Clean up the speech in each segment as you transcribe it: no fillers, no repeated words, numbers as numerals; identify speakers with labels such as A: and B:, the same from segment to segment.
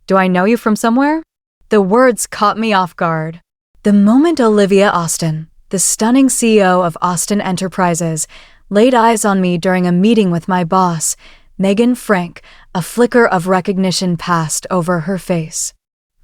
A: Do I know you from somewhere?" The words caught me off guard. The moment Olivia Austin, the stunning CEO of Austin Enterprises, laid eyes on me during a meeting with my boss, Megan Frank, a flicker of recognition passed over her face.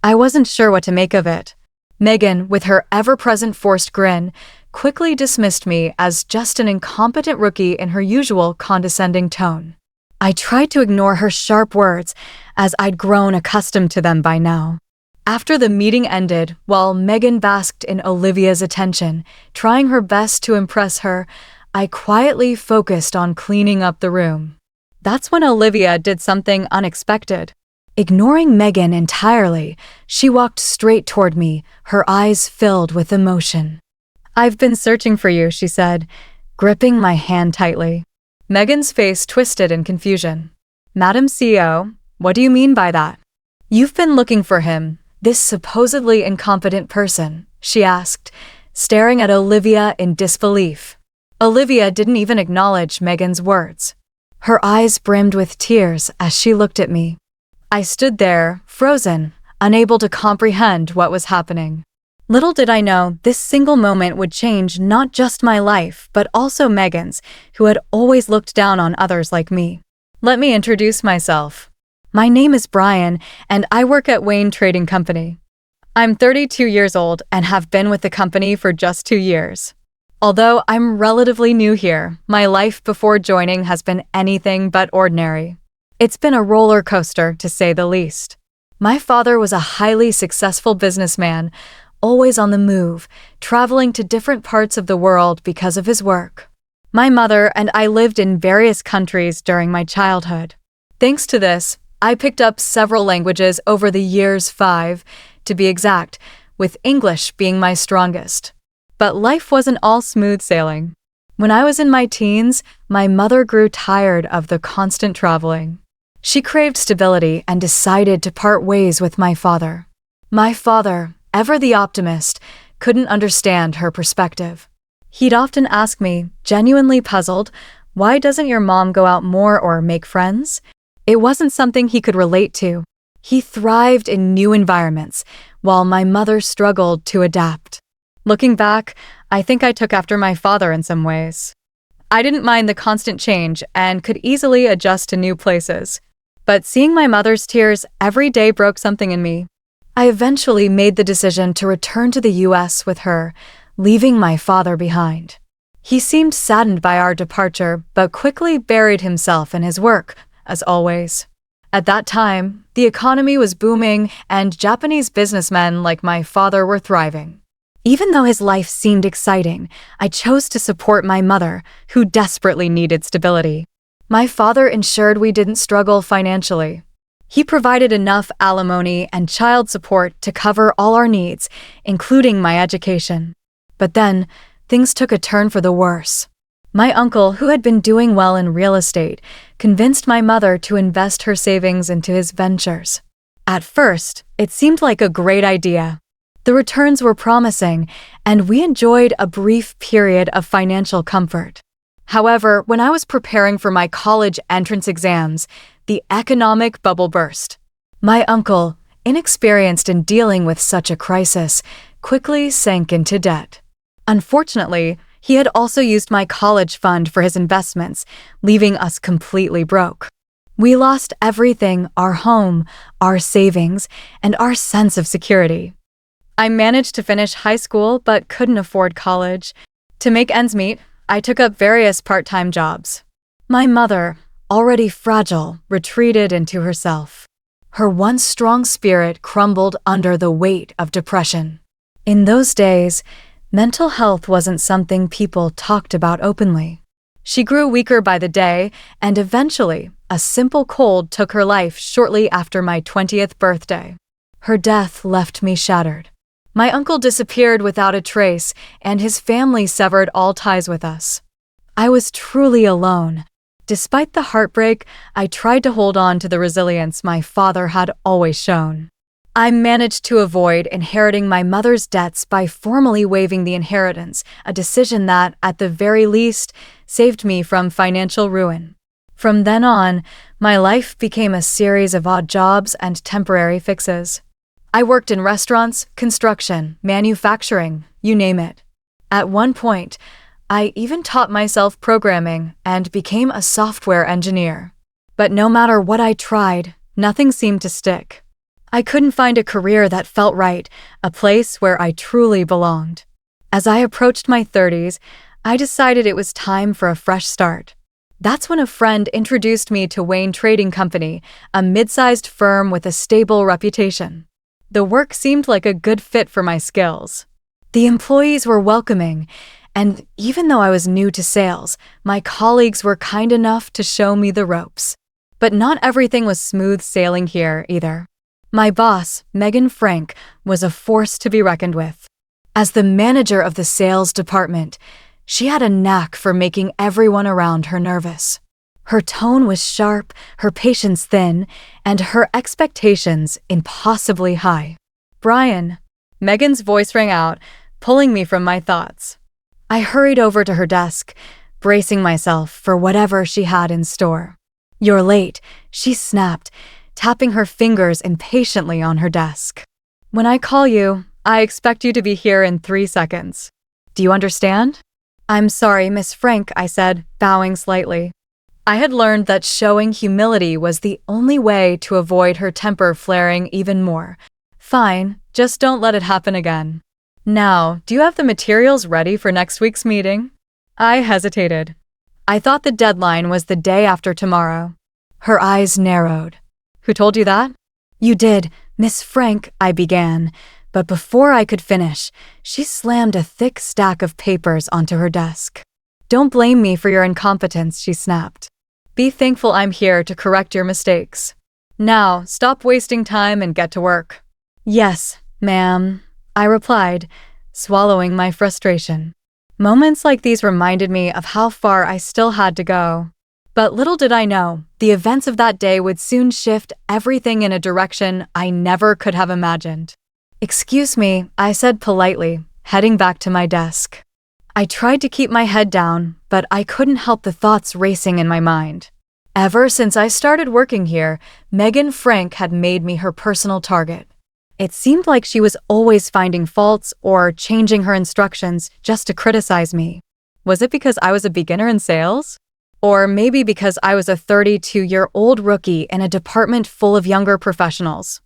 A: I wasn't sure what to make of it. Megan, with her ever-present forced grin, quickly dismissed me as just an incompetent rookie in her usual condescending tone. I tried to ignore her sharp words, as I'd grown accustomed to them by now. After the meeting ended, while Megan basked in Olivia's attention, trying her best to impress her, I quietly focused on cleaning up the room. That's when Olivia did something unexpected. Ignoring Megan entirely, she walked straight toward me, her eyes filled with emotion. "I've been searching for you," she said, gripping my hand tightly. Megan's face twisted in confusion. "Madam CEO, what do you mean by that?" "You've been looking for him, this supposedly incompetent person," she asked, staring at Olivia in disbelief. Olivia didn't even acknowledge Megan's words. Her eyes brimmed with tears as she looked at me. I stood there, frozen, unable to comprehend what was happening. Little did I know this single moment would change not just my life, but also Megan's, who had always looked down on others like me. Let me introduce myself. My name is Brian, and I work at Wayne Trading Company. I'm 32 years old and have been with the company for just 2 years. Although I'm relatively new here, my life before joining has been anything but ordinary. It's been a roller coaster, to say the least. My father was a highly successful businessman, always on the move, traveling to different parts of the world because of his work. My mother and I lived in various countries during my childhood. Thanks to this, I picked up several languages over the years, 5, to be exact, with English being my strongest. But life wasn't all smooth sailing. When I was in my teens, my mother grew tired of the constant traveling. She craved stability and decided to part ways with my father. My father, ever the optimist, couldn't understand her perspective. He'd often ask me, genuinely puzzled, "Why doesn't your mom go out more or make friends?" It wasn't something he could relate to. He thrived in new environments, while my mother struggled to adapt. Looking back, I think I took after my father in some ways. I didn't mind the constant change and could easily adjust to new places. But seeing my mother's tears every day broke something in me. I eventually made the decision to return to the US with her, leaving my father behind. He seemed saddened by our departure, but quickly buried himself in his work, as always. At that time, the economy was booming and Japanese businessmen like my father were thriving. Even though his life seemed exciting, I chose to support my mother, who desperately needed stability. My father ensured we didn't struggle financially. He provided enough alimony and child support to cover all our needs, including my education. But then, things took a turn for the worse. My uncle, who had been doing well in real estate, convinced my mother to invest her savings into his ventures. At first, it seemed like a great idea. The returns were promising, and we enjoyed a brief period of financial comfort. However, when I was preparing for my college entrance exams, the economic bubble burst. My uncle, inexperienced in dealing with such a crisis, quickly sank into debt. Unfortunately, he had also used my college fund for his investments, leaving us completely broke. We lost everything: our home, our savings, and our sense of security. I managed to finish high school but couldn't afford college. To make ends meet, I took up various part-time jobs. My mother, already fragile, retreated into herself. Her once strong spirit crumbled under the weight of depression. In those days, mental health wasn't something people talked about openly. She grew weaker by the day, and eventually, a simple cold took her life shortly after my 20th birthday. Her death left me shattered. My uncle disappeared without a trace, and his family severed all ties with us. I was truly alone. Despite the heartbreak, I tried to hold on to the resilience my father had always shown. I managed to avoid inheriting my mother's debts by formally waiving the inheritance, a decision that, at the very least, saved me from financial ruin. From then on, my life became a series of odd jobs and temporary fixes. I worked in restaurants, construction, manufacturing, you name it. At one point, I even taught myself programming and became a software engineer. But no matter what I tried, nothing seemed to stick. I couldn't find a career that felt right, a place where I truly belonged. As I approached my 30s, I decided it was time for a fresh start. That's when a friend introduced me to Wayne Trading Company, a mid-sized firm with a stable reputation. The work seemed like a good fit for my skills. The employees were welcoming, and even though I was new to sales, my colleagues were kind enough to show me the ropes. But not everything was smooth sailing here either. My boss, Megan Frank, was a force to be reckoned with. As the manager of the sales department, she had a knack for making everyone around her nervous. Her tone was sharp, her patience thin, and her expectations impossibly high. "Brian," Megan's voice rang out, pulling me from my thoughts. I hurried over to her desk, bracing myself for whatever she had in store. "You're late," she snapped, tapping her fingers impatiently on her desk. "When I call you, I expect you to be here in 3 seconds. Do you understand?" "I'm sorry, Miss Frank," I said, bowing slightly. I had learned that showing humility was the only way to avoid her temper flaring even more. "Fine, just don't let it happen again. Now, do you have the materials ready for next week's meeting?" I hesitated. I thought the deadline was the day after tomorrow. Her eyes narrowed. "Who told you that?" "You did, Miss Frank," I began, but before I could finish, she slammed a thick stack of papers onto her desk. "Don't blame me for your incompetence," she snapped. "Be thankful I'm here to correct your mistakes. Now, stop wasting time and get to work." "Yes, ma'am," I replied, swallowing my frustration. Moments like these reminded me of how far I still had to go. But little did I know, the events of that day would soon shift everything in a direction I never could have imagined. "Excuse me," I said politely, heading back to my desk. I tried to keep my head down, but I couldn't help the thoughts racing in my mind. Ever since I started working here, Megan Frank had made me her personal target. It seemed like she was always finding faults or changing her instructions just to criticize me. Was it because I was a beginner in sales? Or maybe because I was a 32-year-old rookie in a department full of younger professionals?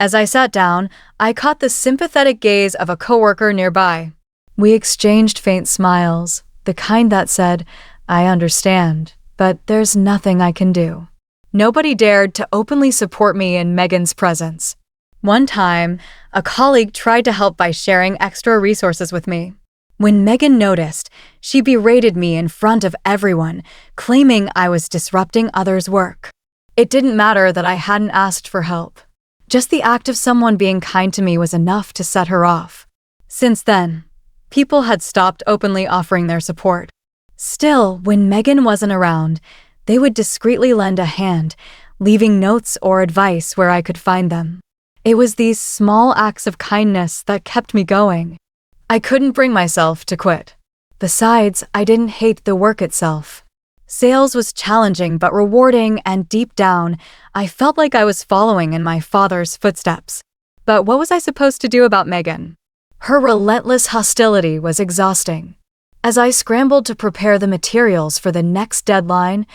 A: As I sat down, I caught the sympathetic gaze of a coworker nearby. We exchanged faint smiles, the kind that said, "I understand, but there's nothing I can do." Nobody dared to openly support me in Megan's presence. One time, a colleague tried to help by sharing extra resources with me. When Megan noticed, she berated me in front of everyone, claiming I was disrupting others' work. It didn't matter that I hadn't asked for help. Just the act of someone being kind to me was enough to set her off. Since then, people had stopped openly offering their support. Still, when Megan wasn't around, they would discreetly lend a hand, leaving notes or advice where I could find them. It was these small acts of kindness that kept me going. I couldn't bring myself to quit. Besides, I didn't hate the work itself. Sales was challenging but rewarding, and deep down, I felt like I was following in my father's footsteps. But what was I supposed to do about Megan? Her relentless hostility was exhausting. As I scrambled to prepare the materials for the next deadline,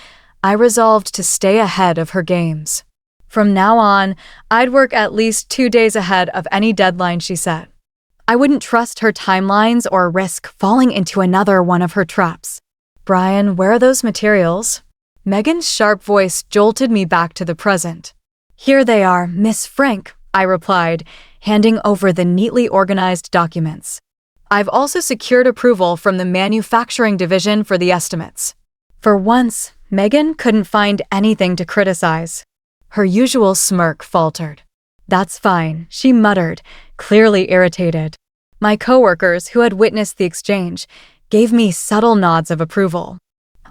A: I resolved to stay ahead of her games. From now on, I'd work at least 2 days ahead of any deadline she set. I wouldn't trust her timelines or risk falling into another one of her traps. "Brian, where are those materials?" Megan's sharp voice jolted me back to the present. "Here they are, Miss Frank," I replied, handing over the neatly organized documents. "I've also secured approval from the manufacturing division for the estimates." For once, Megan couldn't find anything to criticize. Her usual smirk faltered. "That's fine," she muttered, clearly irritated. My coworkers, who had witnessed the exchange, gave me subtle nods of approval.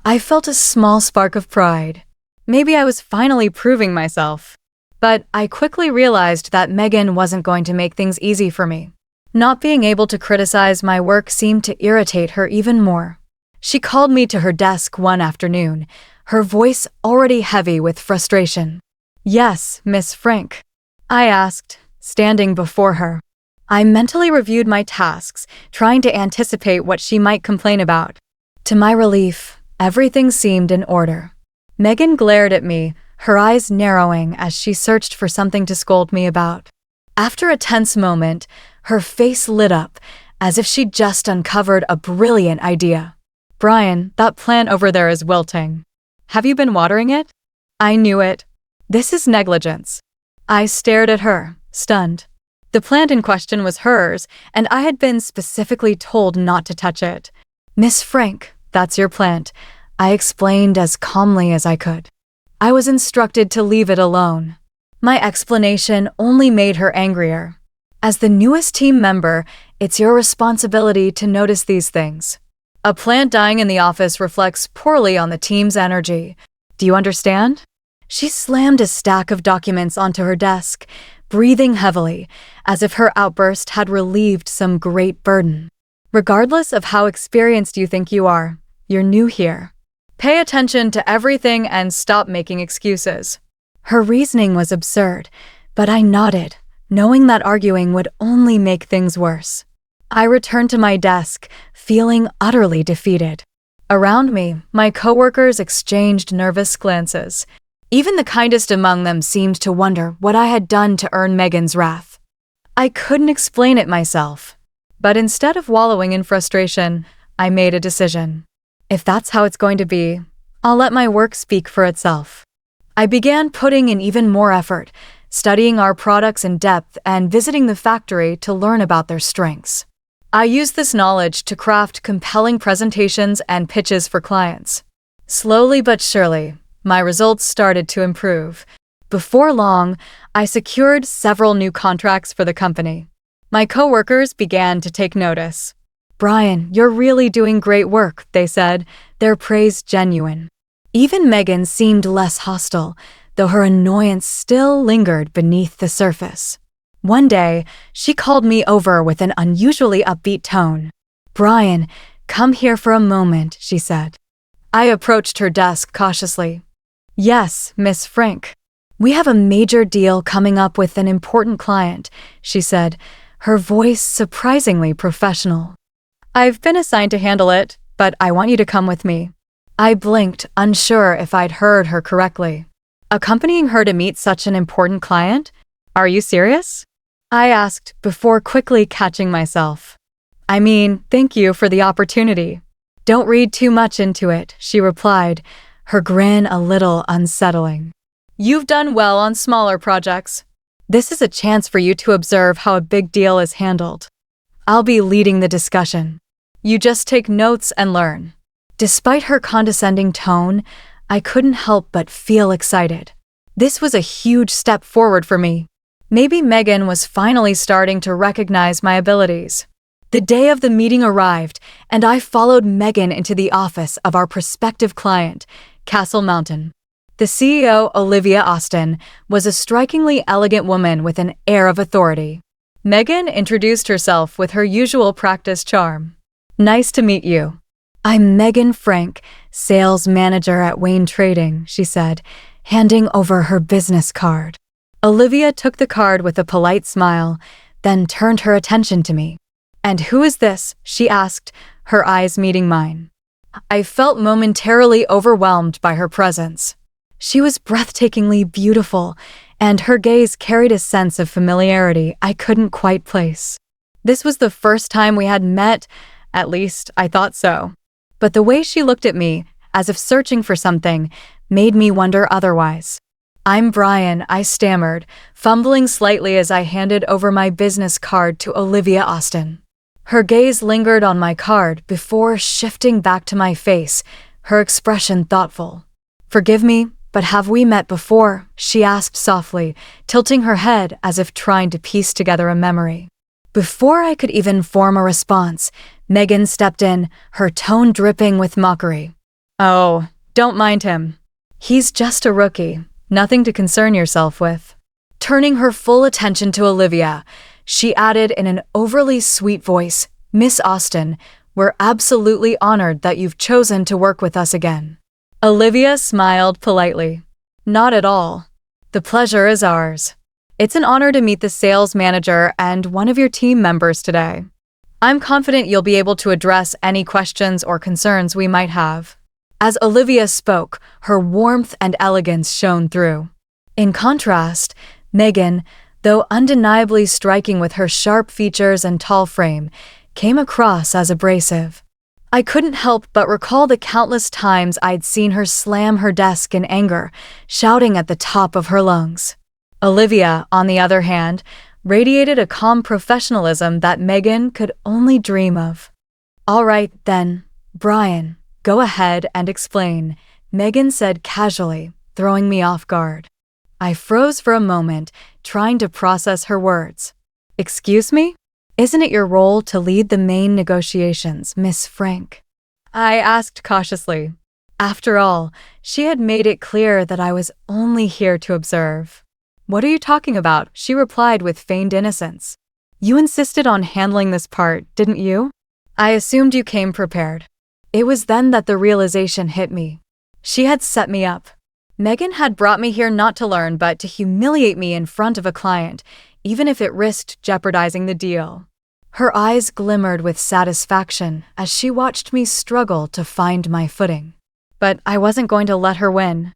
A: I felt a small spark of pride. Maybe I was finally proving myself. But I quickly realized that Megan wasn't going to make things easy for me. Not being able to criticize my work seemed to irritate her even more. She called me to her desk one afternoon, her voice already heavy with frustration. "Yes, Miss Frank," I asked, standing before her. I mentally reviewed my tasks, trying to anticipate what she might complain about. To my relief, everything seemed in order. Megan glared at me, her eyes narrowing as she searched for something to scold me about. After a tense moment, her face lit up, as if she'd just uncovered a brilliant idea. "Brian, that plant over there is wilting. Have you been watering it?" I knew it. This is negligence. I stared at her, stunned. The plant in question was hers, and I had been specifically told not to touch it. "Miss Frank, that's your plant," I explained as calmly as I could. I was instructed to leave it alone. My explanation only made her angrier. "As the newest team member, it's your responsibility to notice these things. A plant dying in the office reflects poorly on the team's energy. Do you understand?" She slammed a stack of documents onto her desk, breathing heavily, as if her outburst had relieved some great burden. "Regardless of how experienced you think you are, you're new here. Pay attention to everything and stop making excuses." Her reasoning was absurd, but I nodded, knowing that arguing would only make things worse. I returned to my desk, feeling utterly defeated. Around me, my coworkers exchanged nervous glances. Even the kindest among them seemed to wonder what I had done to earn Megan's wrath. I couldn't explain it myself, but instead of wallowing in frustration, I made a decision. If that's how it's going to be, I'll let my work speak for itself. I began putting in even more effort, studying our products in depth and visiting the factory to learn about their strengths. I used this knowledge to craft compelling presentations and pitches for clients. Slowly but surely, my results started to improve. Before long, I secured several new contracts for the company. My coworkers began to take notice. "Brian, you're really doing great work," they said, their praise genuine. Even Megan seemed less hostile, though her annoyance still lingered beneath the surface. One day, she called me over with an unusually upbeat tone. "Brian, come here for a moment," she said. I approached her desk cautiously. "Yes, Miss Frank. We have a major deal coming up with an important client," she said, her voice surprisingly professional. "I've been assigned to handle it, but I want you to come with me." I blinked, unsure if I'd heard her correctly. "Accompanying her to meet such an important client? Are you serious?" I asked before quickly catching myself. "I mean, thank you for the opportunity." "Don't read too much into it," she replied, her grin a little unsettling. "You've done well on smaller projects. This is a chance for you to observe how a big deal is handled. I'll be leading the discussion. You just take notes and learn." Despite her condescending tone, I couldn't help but feel excited. This was a huge step forward for me. Maybe Megan was finally starting to recognize my abilities. The day of the meeting arrived, and I followed Megan into the office of our prospective client, Castle Mountain. The CEO, Olivia Austin, was a strikingly elegant woman with an air of authority. Megan introduced herself with her usual practice charm. "Nice to meet you. I'm Megan Frank, sales manager at Wayne Trading," she said, handing over her business card. Olivia took the card with a polite smile, then turned her attention to me. "And who is this?" she asked, her eyes meeting mine. I felt momentarily overwhelmed by her presence. She was breathtakingly beautiful, and her gaze carried a sense of familiarity I couldn't quite place. This was the first time we had met, at least I thought so. But the way she looked at me, as if searching for something, made me wonder otherwise. "I'm Brian," I stammered, fumbling slightly as I handed over my business card to Olivia Austin. Her gaze lingered on my card before shifting back to my face, her expression thoughtful. "Forgive me, but have we met before?" she asked softly, tilting her head as if trying to piece together a memory. Before I could even form a response, Megan stepped in, her tone dripping with mockery. "Oh, don't mind him. He's just a rookie, nothing to concern yourself with." Turning her full attention to Olivia, she added in an overly sweet voice, "Miss Austin, we're absolutely honored that you've chosen to work with us again." Olivia smiled politely. Not at all. The pleasure is ours. It's an honor to meet the sales manager and one of your team members today. I'm confident you'll be able to address any questions or concerns we might have. As Olivia spoke, her warmth and elegance shone through. In contrast, Megan, though undeniably striking with her sharp features and tall frame, came across as abrasive. I couldn't help but recall the countless times I'd seen her slam her desk in anger, shouting at the top of her lungs. Olivia, on the other hand, radiated a calm professionalism that Megan could only dream of. All right, then, Brian, go ahead and explain, Megan said casually, throwing me off guard. I froze for a moment, trying to process her words. Excuse me? Isn't it your role to lead the main negotiations, Miss Frank? I asked cautiously. After all, she had made it clear that I was only here to observe. What are you talking about? She replied with feigned innocence. You insisted on handling this part, didn't you? I assumed you came prepared. It was then that the realization hit me. She had set me up. Megan had brought me here not to learn but to humiliate me in front of a client, even if it risked jeopardizing the deal. Her eyes glimmered with satisfaction as she watched me struggle to find my footing. But I wasn't going to let her win.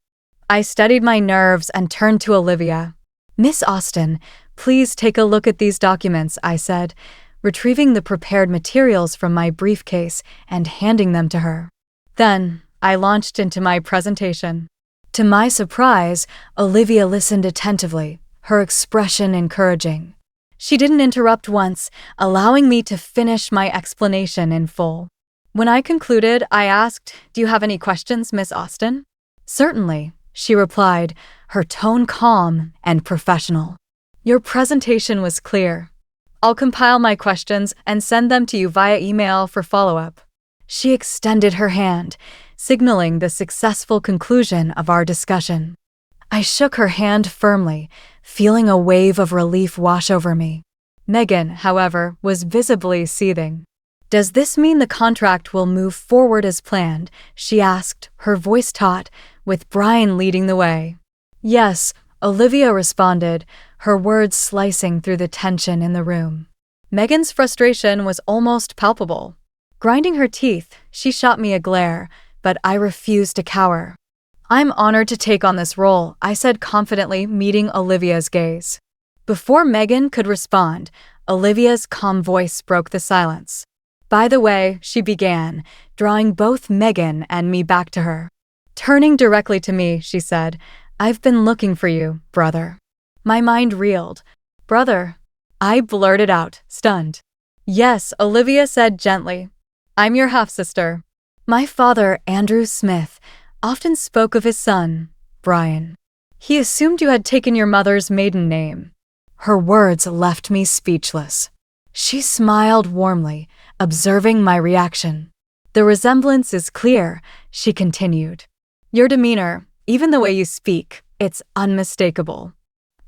A: I steadied my nerves and turned to Olivia. Miss Austen, please take a look at these documents, I said, retrieving the prepared materials from my briefcase and handing them to her. Then, I launched into my presentation. To my surprise, Olivia listened attentively, her expression encouraging. She didn't interrupt once, allowing me to finish my explanation in full. When I concluded, I asked, "Do you have any questions, Miss Austen?" "Certainly," she replied, her tone calm and professional. "Your presentation was clear. I'll compile my questions and send them to you via email for follow-up." She extended her hand, signaling the successful conclusion of our discussion. I shook her hand firmly, feeling a wave of relief wash over me. Megan, however, was visibly seething. "Does this mean the contract will move forward as planned?" she asked, her voice taut, with Brian leading the way. "Yes," Olivia responded, her words slicing through the tension in the room. Megan's frustration was almost palpable. Grinding her teeth, she shot me a glare, but I refused to cower. "I'm honored to take on this role," I said confidently, meeting Olivia's gaze. Before Megan could respond, Olivia's calm voice broke the silence. "By the way," she began, drawing both Megan and me back to her. Turning directly to me, she said, "I've been looking for you, brother." My mind reeled. "Brother?" I blurted out, stunned. "Yes," Olivia said gently. "I'm your half-sister." My father, Andrew Smith, often spoke of his son, Brian. "He assumed you had taken your mother's maiden name." Her words left me speechless. She smiled warmly, observing my reaction. "The resemblance is clear," she continued. "Your demeanor, even the way you speak, it's unmistakable."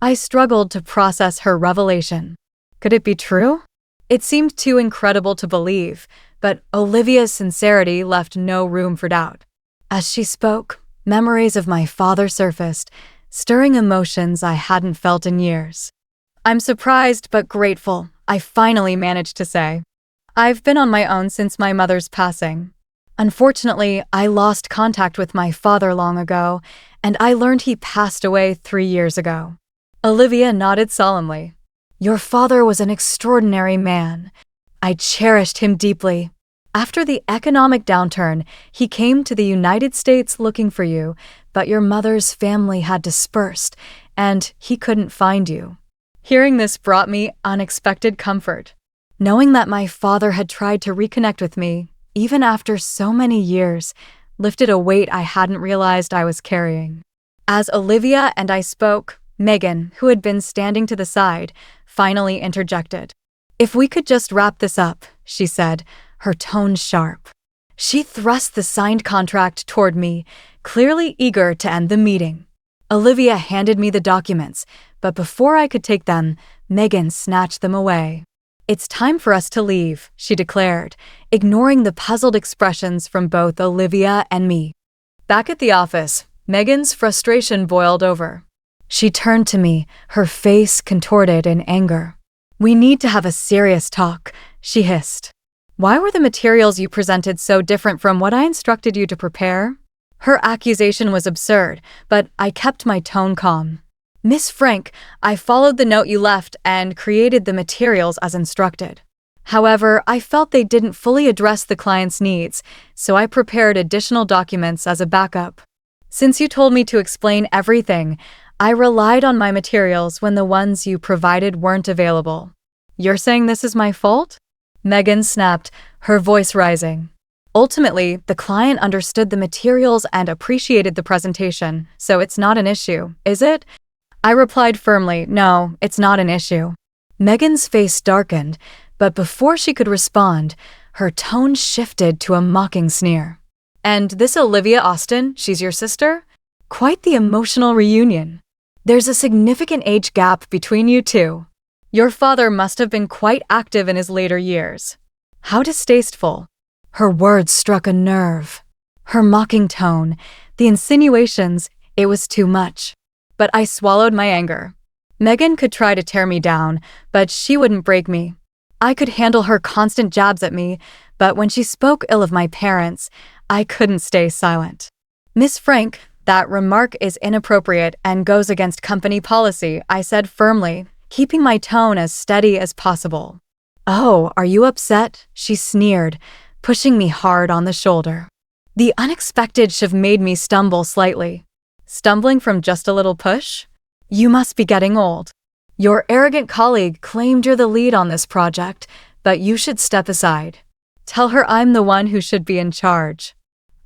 A: I struggled to process her revelation. Could it be true? It seemed too incredible to believe, but Olivia's sincerity left no room for doubt. As she spoke, memories of my father surfaced, stirring emotions I hadn't felt in years. "I'm surprised but grateful," I finally managed to say. "I've been on my own since my mother's passing. Unfortunately, I lost contact with my father long ago, and I learned he passed away 3 years ago." Olivia nodded solemnly. "Your father was an extraordinary man. I cherished him deeply. After the economic downturn, he came to the United States looking for you, but your mother's family had dispersed, and he couldn't find you." Hearing this brought me unexpected comfort. Knowing that my father had tried to reconnect with me, even after so many years, lifted a weight I hadn't realized I was carrying. As Olivia and I spoke, Megan, who had been standing to the side, finally interjected. "If we could just wrap this up," she said, her tone sharp. She thrust the signed contract toward me, clearly eager to end the meeting. Olivia handed me the documents, but before I could take them, Megan snatched them away. "It's time for us to leave," she declared, ignoring the puzzled expressions from both Olivia and me. Back at the office, Megan's frustration boiled over. She turned to me, her face contorted in anger. "We need to have a serious talk," she hissed. "Why were the materials you presented so different from what I instructed you to prepare?" Her accusation was absurd, but I kept my tone calm. "Miss Frank, I followed the note you left and created the materials as instructed. However, I felt they didn't fully address the client's needs, so I prepared additional documents as a backup. Since you told me to explain everything, I relied on my materials when the ones you provided weren't available. You're saying this is my fault?" Megan snapped, her voice rising. "Ultimately, the client understood the materials and appreciated the presentation, so it's not an issue, is it?" I replied firmly, "No, it's not an issue." Megan's face darkened, but before she could respond, her tone shifted to a mocking sneer. "And this Olivia Austin, she's your sister? Quite the emotional reunion. There's a significant age gap between you two. Your father must have been quite active in his later years. How distasteful." Her words struck a nerve. Her mocking tone, the insinuations, it was too much. But I swallowed my anger. Megan could try to tear me down, but she wouldn't break me. I could handle her constant jabs at me, but when she spoke ill of my parents, I couldn't stay silent. "Miss Frank, that remark is inappropriate and goes against company policy," I said firmly, keeping my tone as steady as possible. "Oh, are you upset?" she sneered, pushing me hard on the shoulder. The unexpected shift made me stumble slightly. Stumbling from just a little push? "You must be getting old. Your arrogant colleague claimed you're the lead on this project, but you should step aside. Tell her I'm the one who should be in charge."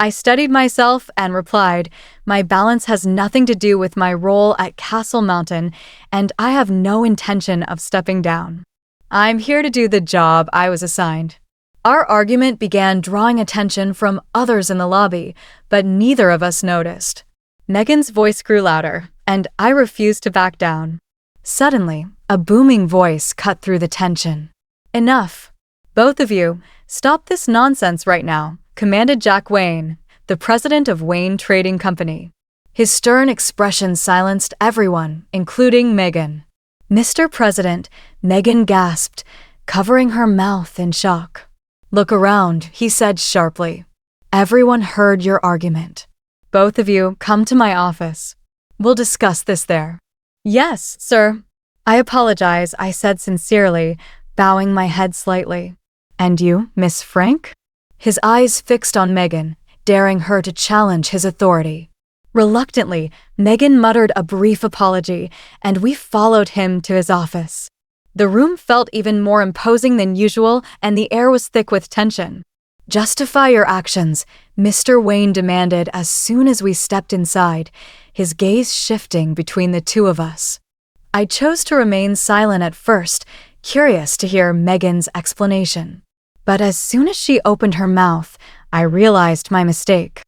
A: I steadied myself and replied, "My balance has nothing to do with my role at Castle Mountain, and I have no intention of stepping down. I'm here to do the job I was assigned." Our argument began drawing attention from others in the lobby, but neither of us noticed. Megan's voice grew louder, and I refused to back down. Suddenly, a booming voice cut through the tension. "Enough. Both of you, stop this nonsense right now," commanded Jack Wayne, the president of Wayne Trading Company. His stern expression silenced everyone, including Megan. "Mr. President," Megan gasped, covering her mouth in shock. "Look around," he said sharply. "Everyone heard your argument. Both of you, come to my office. We'll discuss this there." "Yes, sir." "I apologize," I said sincerely, bowing my head slightly. "And you, Miss Frank?" His eyes fixed on Megan, daring her to challenge his authority. Reluctantly, Megan muttered a brief apology, and we followed him to his office. The room felt even more imposing than usual, and the air was thick with tension. "Justify your actions," Mr. Wayne demanded as soon as we stepped inside, his gaze shifting between the two of us. I chose to remain silent at first, curious to hear Megan's explanation. But as soon as she opened her mouth, I realized my mistake.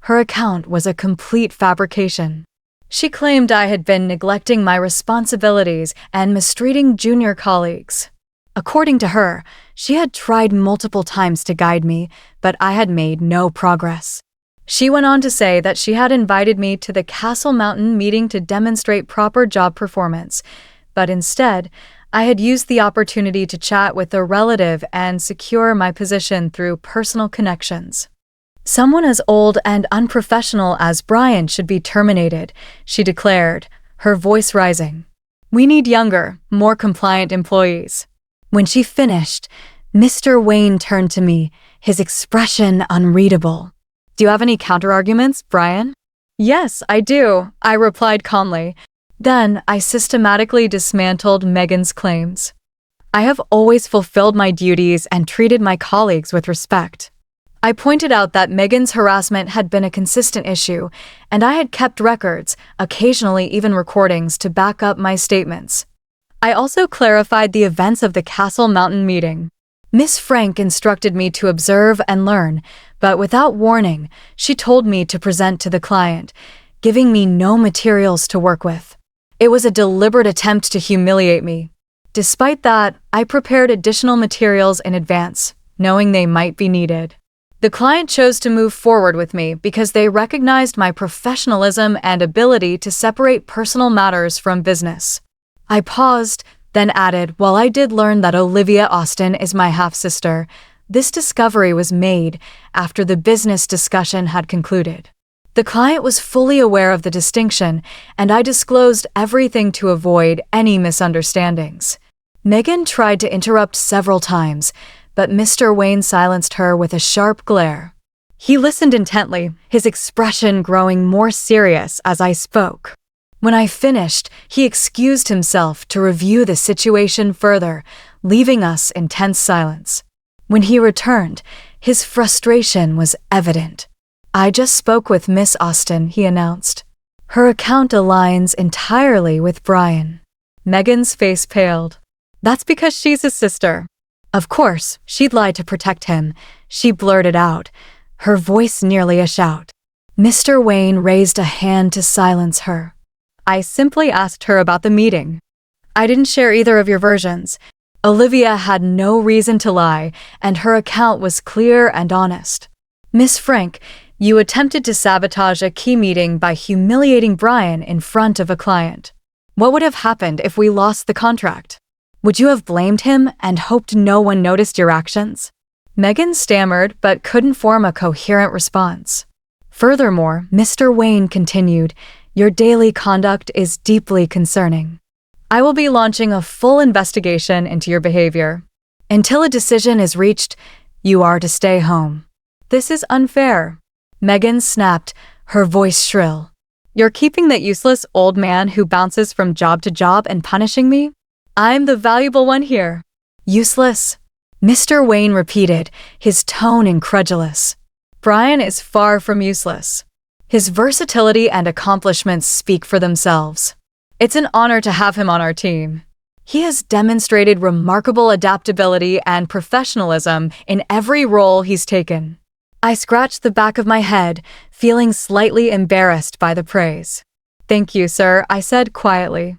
A: Her account was a complete fabrication. She claimed I had been neglecting my responsibilities and mistreating junior colleagues. According to her, she had tried multiple times to guide me, but I had made no progress. She went on to say that she had invited me to the Castle Mountain meeting to demonstrate proper job performance, but instead, I had used the opportunity to chat with a relative and secure my position through personal connections. "Someone as old and unprofessional as Brian should be terminated," she declared, her voice rising. "We need younger, more compliant employees." When she finished, Mr. Wayne turned to me, his expression unreadable. "Do you have any counterarguments, Brian?" "Yes, I do," I replied calmly. Then I systematically dismantled Megan's claims. "I have always fulfilled my duties and treated my colleagues with respect." I pointed out that Megan's harassment had been a consistent issue, and I had kept records, occasionally even recordings, to back up my statements. I also clarified the events of the Castle Mountain meeting. Miss Frank instructed me to observe and learn, but without warning, she told me to present to the client, giving me no materials to work with. It was a deliberate attempt to humiliate me. Despite that, I prepared additional materials in advance, knowing they might be needed. The client chose to move forward with me because they recognized my professionalism and ability to separate personal matters from business. I paused, then added, while I did learn that Olivia Austin is my half-sister, this discovery was made after the business discussion had concluded. The client was fully aware of the distinction, and I disclosed everything to avoid any misunderstandings. Megan tried to interrupt several times, but Mr. Wayne silenced her with a sharp glare. He listened intently, his expression growing more serious as I spoke. When I finished, he excused himself to review the situation further, leaving us in tense silence. When he returned, his frustration was evident. "I just spoke with Miss Austin," he announced. "Her account aligns entirely with Brian." Megan's face paled. "That's because she's his sister." Of course, she'd lied to protect him, she blurted out, her voice nearly a shout. Mr. Wayne raised a hand to silence her. "I simply asked her about the meeting. I didn't share either of your versions. Olivia had no reason to lie, and her account was clear and honest. Miss Frank, you attempted to sabotage a key meeting by humiliating Brian in front of a client. What would have happened if we lost the contract? Would you have blamed him and hoped no one noticed your actions?" Megan stammered but couldn't form a coherent response. Furthermore, Mr. Wayne continued, "Your daily conduct is deeply concerning. I will be launching a full investigation into your behavior. Until a decision is reached, you are to stay home." "This is unfair," Megan snapped, her voice shrill. "You're keeping that useless old man who bounces from job to job and punishing me? I'm the valuable one here." "Useless?" Mr. Wayne repeated, his tone incredulous. "Brian is far from useless. His versatility and accomplishments speak for themselves. It's an honor to have him on our team. He has demonstrated remarkable adaptability and professionalism in every role he's taken." I scratched the back of my head, feeling slightly embarrassed by the praise. "Thank you, sir," I said quietly.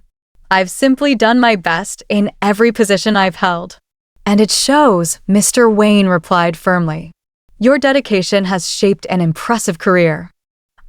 A: "I've simply done my best in every position I've held." "And it shows," Mr. Wayne replied firmly. "Your dedication has shaped an impressive career.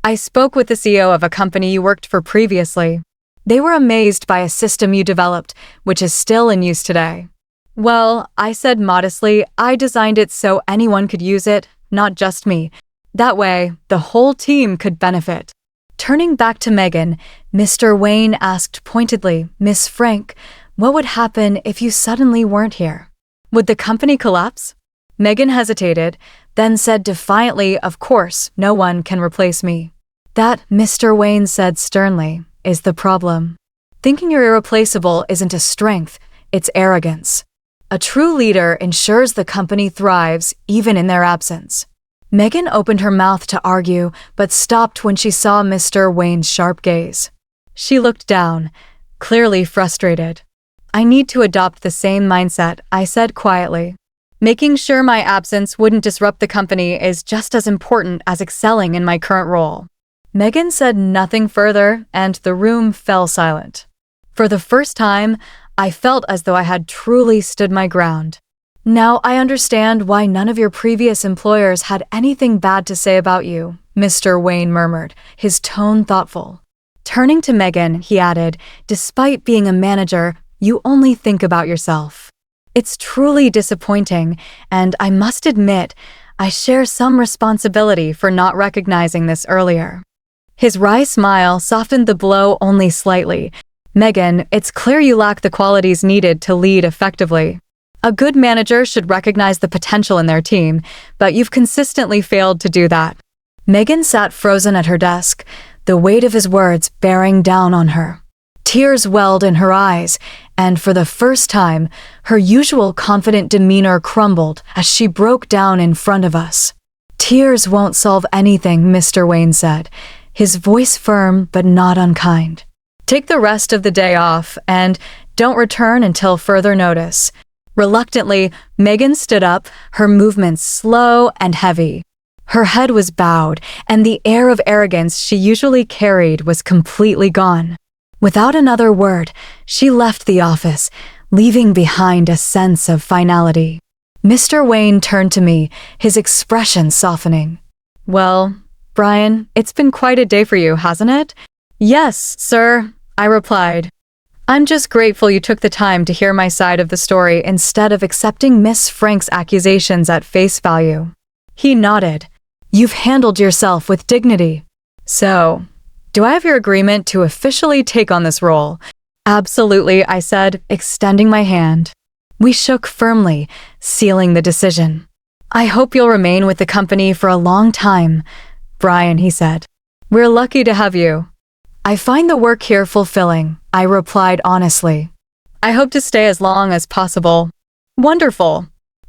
A: I spoke with the CEO of a company you worked for previously. They were amazed by a system you developed, which is still in use today." "Well," I said modestly, "I designed it so anyone could use it, not just me. That way, the whole team could benefit." Turning back to Megan, Mr. Wayne asked pointedly, "Miss Frank, what would happen if you suddenly weren't here? Would the company collapse?" Megan hesitated, then said defiantly, "Of course, no one can replace me." "That," Mr. Wayne said sternly, "is the problem. Thinking you're irreplaceable isn't a strength, it's arrogance. A true leader ensures the company thrives even in their absence." Megan opened her mouth to argue, but stopped when she saw Mr. Wayne's sharp gaze. She looked down, clearly frustrated. "I need to adopt the same mindset," I said quietly. "Making sure my absence wouldn't disrupt the company is just as important as excelling in my current role." Megan said nothing further, and the room fell silent. For the first time, I felt as though I had truly stood my ground. "Now I understand why none of your previous employers had anything bad to say about you," Mr. Wayne murmured, his tone thoughtful. Turning to Megan, he added, "Despite being a manager, you only think about yourself. It's truly disappointing, and I must admit, I share some responsibility for not recognizing this earlier." His wry smile softened the blow only slightly. "Megan, it's clear you lack the qualities needed to lead effectively. A good manager should recognize the potential in their team, but you've consistently failed to do that." Megan sat frozen at her desk, the weight of his words bearing down on her. Tears welled in her eyes, and for the first time, her usual confident demeanor crumbled as she broke down in front of us. "Tears won't solve anything," Mr. Wayne said, his voice firm but not unkind. "Take the rest of the day off, and don't return until further notice." Reluctantly, Megan stood up, her movements slow and heavy. Her head was bowed, and the air of arrogance she usually carried was completely gone. Without another word, she left the office, leaving behind a sense of finality. Mr. Wayne turned to me, his expression softening. "Well, Brian, it's been quite a day for you, hasn't it?" "Yes, sir," I replied. "I'm just grateful you took the time to hear my side of the story instead of accepting Miss Frank's accusations at face value." He nodded. "You've handled yourself with dignity." "So, do I have your agreement to officially take on this role?" "Absolutely," I said, extending my hand. We shook firmly, sealing the decision. "I hope you'll remain with the company for a long time, Brian," he said. "We're lucky to have you." "I find the work here fulfilling," I replied honestly. "I hope to stay as long as possible." "Wonderful.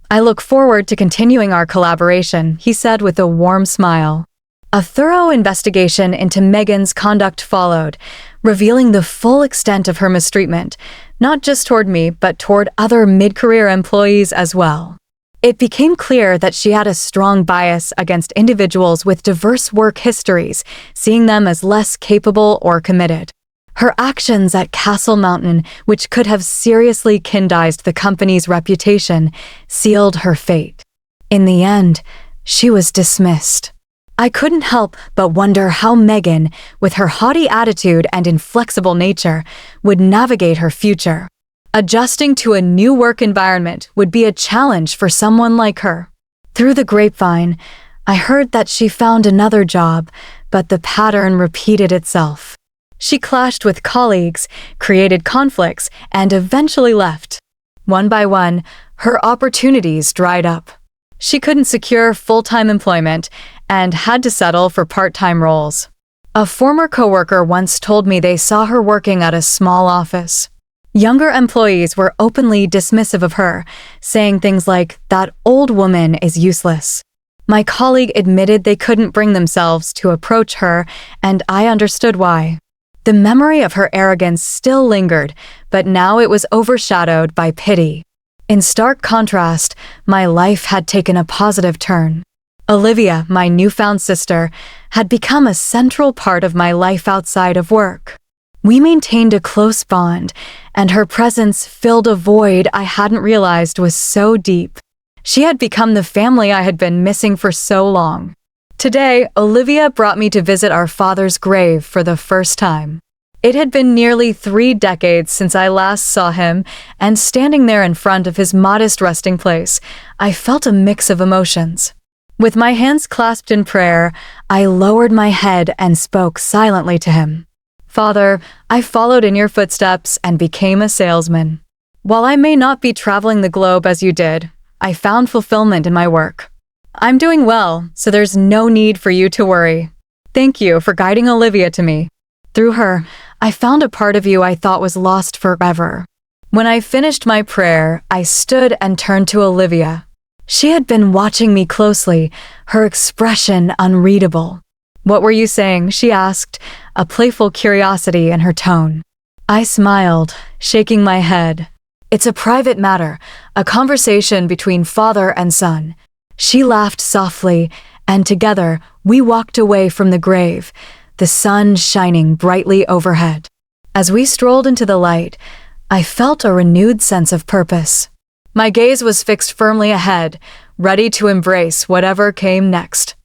A: I look forward to continuing our collaboration," he said with a warm smile. A thorough investigation into Megan's conduct followed, revealing the full extent of her mistreatment, not just toward me, but toward other mid-career employees as well. It became clear that she had a strong bias against individuals with diverse work histories, seeing them as less capable or committed. Her actions at Castle Mountain, which could have seriously kindized the company's reputation, sealed her fate. In the end, she was dismissed. I couldn't help but wonder how Megan, with her haughty attitude and inflexible nature, would navigate her future. Adjusting to a new work environment would be a challenge for someone like her. Through the grapevine, I heard that she found another job, but the pattern repeated itself. She clashed with colleagues, created conflicts, and eventually left. One by one, her opportunities dried up. She couldn't secure full-time employment and had to settle for part-time roles. A former coworker once told me they saw her working at a small office. Younger employees were openly dismissive of her, saying things like, "That old woman is useless." My colleague admitted they couldn't bring themselves to approach her, and I understood why. The memory of her arrogance still lingered, but now it was overshadowed by pity. In stark contrast, my life had taken a positive turn. Olivia, my newfound sister, had become a central part of my life outside of work. We maintained a close bond, and her presence filled a void I hadn't realized was so deep. She had become the family I had been missing for so long. Today, Olivia brought me to visit our father's grave for the first time. It had been nearly 3 decades since I last saw him, and standing there in front of his modest resting place, I felt a mix of emotions. With my hands clasped in prayer, I lowered my head and spoke silently to him. "Father, I followed in your footsteps and became a salesman. While I may not be traveling the globe as you did, I found fulfillment in my work. I'm doing well, so there's no need for you to worry. Thank you for guiding Olivia to me. Through her, I found a part of you I thought was lost forever." When I finished my prayer, I stood and turned to Olivia. She had been watching me closely, her expression unreadable. "What were you saying?" she asked, a playful curiosity in her tone. I smiled, shaking my head. "It's a private matter, a conversation between father and son." She laughed softly, and together we walked away from the grave, the sun shining brightly overhead. As we strolled into the light, I felt a renewed sense of purpose. My gaze was fixed firmly ahead, ready to embrace whatever came next.